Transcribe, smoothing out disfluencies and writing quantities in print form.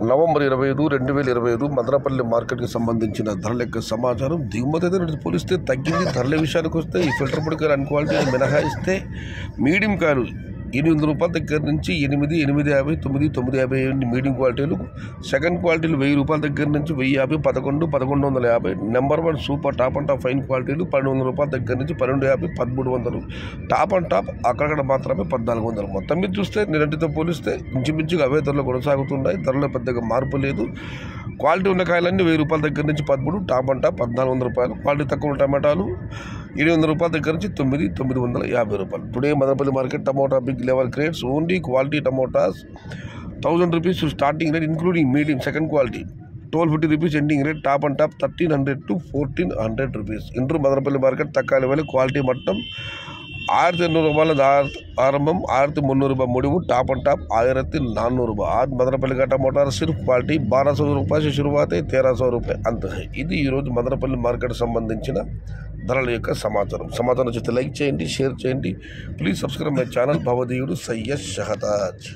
November 25, 2025 Madanapalle మార్కెట్కి సంబంధించిన ధరల యొక్క సమాచారం. దిగుమతి అయితే పోలిస్తే తగ్గింది. ధరల విషయానికి వస్తే ఈ ఫిల్టర్ పొడి అన్ క్వాలిటీ మినహాయిస్తే మీడియం కాయలు 800 రూపాయల దగ్గర నుంచి 8, 850, 9, 950 మీడియం క్వాలిటీలు. సెకండ్ క్వాలిటీలు 1000 రూపాయల దగ్గర నుంచి 1050, 11, 1150. Number 1 super top and top fine క్వాలిటీలు 1200 రూపాయల దగ్గర నుంచి 1250, 1300. టాప్ అండ్ టాప్ అక్కడక్కడ మాత్రమే 1400. మొత్తం మీద చూస్తే నిన్నటితో పోలిస్తే ఇంచుమించుగా అవే ధరలు కొనసాగుతున్నాయి. ధరలో పెద్దగా మార్పు లేదు. క్వాలిటీ ఉన్న కాయలన్నీ 1000 రూపాయల దగ్గర నుంచి 13, టాప్ అండ్ టాప్ 1400 రూపాయలు. క్వాలిటీ తక్కువ ఉన్న టమాటాలు 700 రూపాయల దగ్గర నుంచి 9, 950 రూపాయలు. Today Madanapalle market tomato big level grades only quality tomatoes 1000 rupees starting rate including medium second quality, 1250 rupees ending rate. Top and top 1300 to 1400 rupees. Inter Madanapalle market తక్కువ లెవెల్ క్వాలిటీ మట్టం 1200 రూపాయల ఆరంభం, 1300 రూపాయలు முடிவு. టాప్ అండ్ టాప్ 1400 రూపాయలు. आज మదనపల్లి का टमाटर सिर्फ क्वालिटी 1200 రూపాయల से शुरुआत है, 1300 రూపాయలు అంత. ఇది ఈరోజు మదనపల్లి మార్కెట్ సంబంధించిన ధరల యొక్క సమాచారం నచ్చితే లైక్ చేయండి, షేర్ చేయండి. Please subscribe my channel. భవదీయుడు సయ్యద్ షహతాజ్.